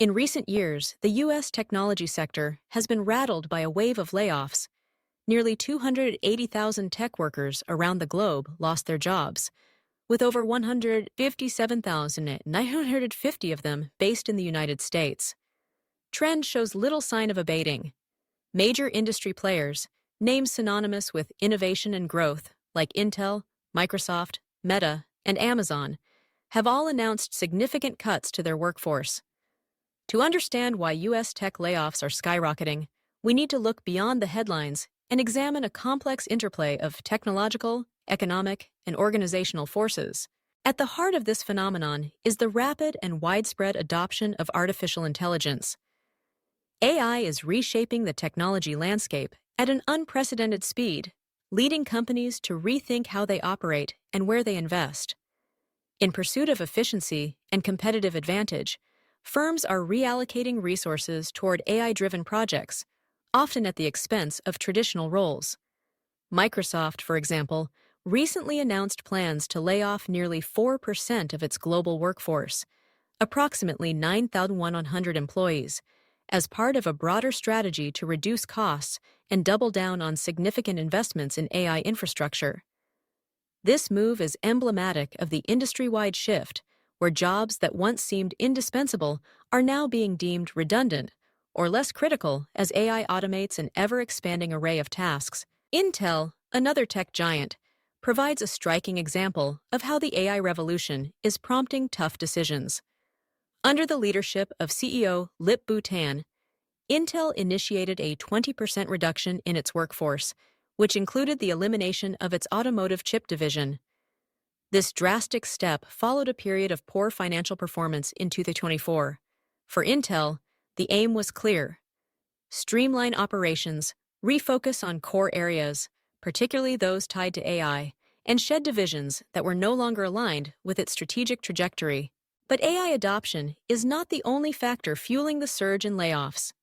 In recent years, the U.S. technology sector has been rattled by a wave of layoffs. Nearly 280,000 tech workers around the globe lost their jobs, with over 157,950 of them based in the United States. Trend shows little sign of abating. Major industry players, names synonymous with innovation and growth, like Intel, Microsoft, Meta, and Amazon, have all announced significant cuts to their workforce. To understand why U.S. tech layoffs are skyrocketing, we need to look beyond the headlines and examine a complex interplay of technological, economic, and organizational forces. At the heart of this phenomenon is the rapid and widespread adoption of artificial intelligence. AI is reshaping the technology landscape at an unprecedented speed, leading companies to rethink how they operate and where they invest. In pursuit of efficiency and competitive advantage, firms are reallocating resources toward AI-driven projects, often at the expense of traditional roles. Microsoft, for example, recently announced plans to lay off nearly 4% of its global workforce, approximately 9,100 employees, as part of a broader strategy to reduce costs and double down on significant investments in AI infrastructure. This move is emblematic of the industry-wide shift, where jobs that once seemed indispensable are now being deemed redundant or less critical as AI automates an ever-expanding array of tasks. Intel, another tech giant, provides a striking example of how the AI revolution is prompting tough decisions. Under the leadership of CEO Lip-Bu Tan, Intel initiated a 20% reduction in its workforce, which included the elimination of its automotive chip division. This drastic step followed a period of poor financial performance in 2024. For Intel, the aim was clear: streamline operations, refocus on core areas, particularly those tied to AI, and shed divisions that were no longer aligned with its strategic trajectory. But AI adoption is not the only factor fueling the surge in layoffs.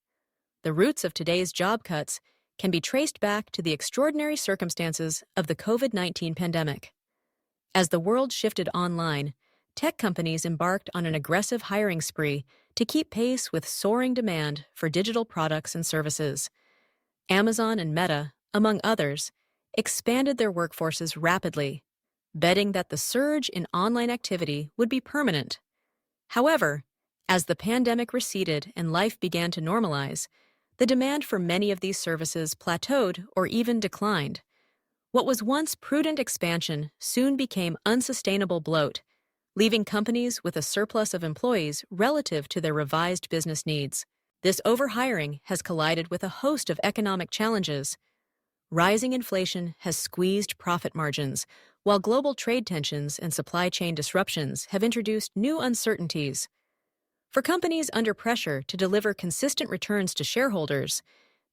The roots of today's job cuts can be traced back to the extraordinary circumstances of the COVID-19 pandemic. As the world shifted online, tech companies embarked on an aggressive hiring spree to keep pace with soaring demand for digital products and services. Amazon and Meta, among others, expanded their workforces rapidly, betting that the surge in online activity would be permanent. However, as the pandemic receded and life began to normalize, the demand for many of these services plateaued or even declined. What was once prudent expansion soon became unsustainable bloat, leaving companies with a surplus of employees relative to their revised business needs. This overhiring has collided with a host of economic challenges. Rising inflation has squeezed profit margins, while global trade tensions and supply chain disruptions have introduced new uncertainties. For companies under pressure to deliver consistent returns to shareholders,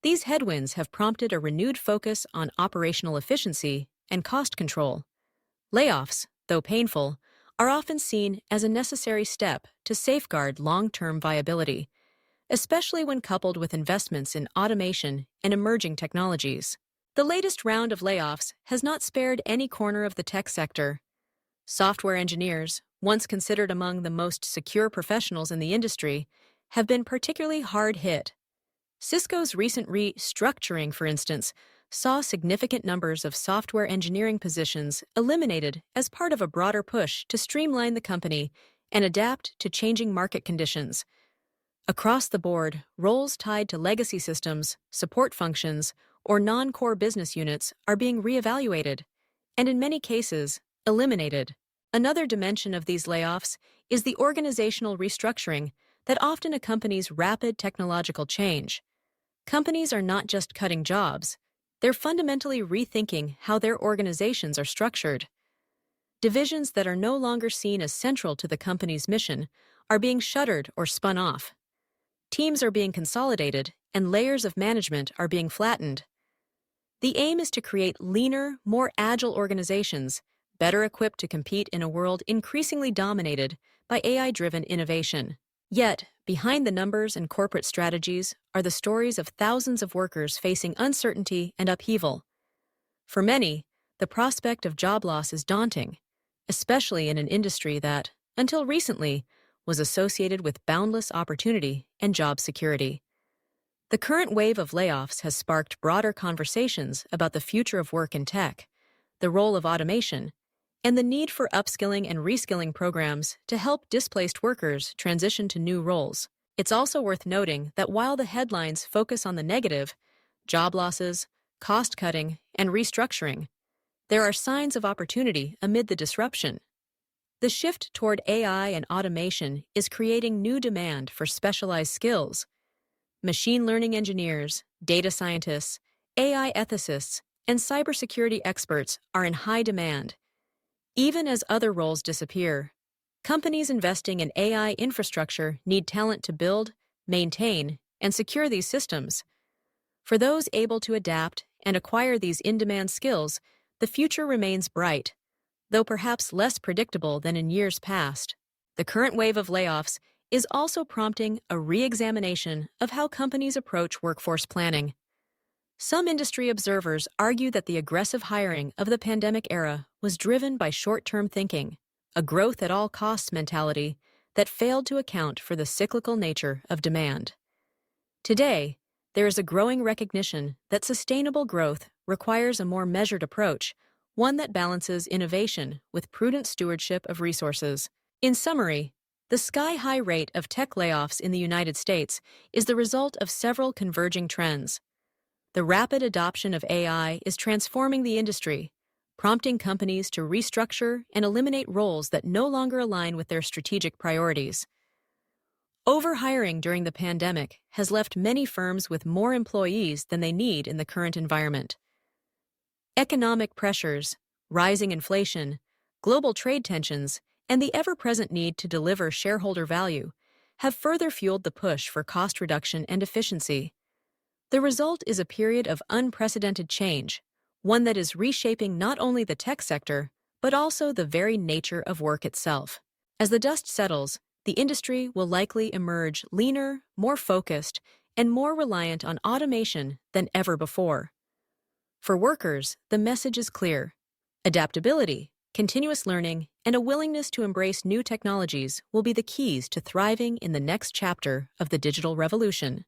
these headwinds have prompted a renewed focus on operational efficiency and cost control. Layoffs, though painful, are often seen as a necessary step to safeguard long-term viability, especially when coupled with investments in automation and emerging technologies. The latest round of layoffs has not spared any corner of the tech sector. Software engineers, once considered among the most secure professionals in the industry, have been particularly hard hit. Cisco's recent restructuring, for instance, saw significant numbers of software engineering positions eliminated as part of a broader push to streamline the company and adapt to changing market conditions. Across the board, roles tied to legacy systems, support functions, or non-core business units are being reevaluated, and in many cases, eliminated. Another dimension of these layoffs is the organizational restructuring that often accompanies rapid technological change. Companies are not just cutting jobs, they're fundamentally rethinking how their organizations are structured. Divisions that are no longer seen as central to the company's mission are being shuttered or spun off. Teams are being consolidated, and layers of management are being flattened. The aim is to create leaner, more agile organizations, better equipped to compete in a world increasingly dominated by AI-driven innovation. Yet, behind the numbers and corporate strategies are the stories of thousands of workers facing uncertainty and upheaval. For many, the prospect of job loss is daunting, especially in an industry that, until recently, was associated with boundless opportunity and job security. The current wave of layoffs has sparked broader conversations about the future of work in tech, the role of automation, and the need for upskilling and reskilling programs to help displaced workers transition to new roles. It's also worth noting that while the headlines focus on the negative, job losses, cost-cutting, and restructuring, there are signs of opportunity amid the disruption. The shift toward AI and automation is creating new demand for specialized skills. Machine learning engineers, data scientists, AI ethicists, and cybersecurity experts are in high demand. Even as other roles disappear, companies investing in AI infrastructure need talent to build, maintain, and secure these systems. For those able to adapt and acquire these in-demand skills, the future remains bright, though perhaps less predictable than in years past. The current wave of layoffs is also prompting a re-examination of how companies approach workforce planning. Some industry observers argue that the aggressive hiring of the pandemic era was driven by short-term thinking, a growth-at-all-costs mentality that failed to account for the cyclical nature of demand. Today, there is a growing recognition that sustainable growth requires a more measured approach, one that balances innovation with prudent stewardship of resources. In summary, the sky-high rate of tech layoffs in the United States is the result of several converging trends. The rapid adoption of AI is transforming the industry, prompting companies to restructure and eliminate roles that no longer align with their strategic priorities. Overhiring during the pandemic has left many firms with more employees than they need in the current environment. Economic pressures, rising inflation, global trade tensions, and the ever-present need to deliver shareholder value have further fueled the push for cost reduction and efficiency. The result is a period of unprecedented change, one that is reshaping not only the tech sector, but also the very nature of work itself. As the dust settles, the industry will likely emerge leaner, more focused, and more reliant on automation than ever before. For workers, the message is clear. Adaptability, continuous learning, and a willingness to embrace new technologies will be the keys to thriving in the next chapter of the digital revolution.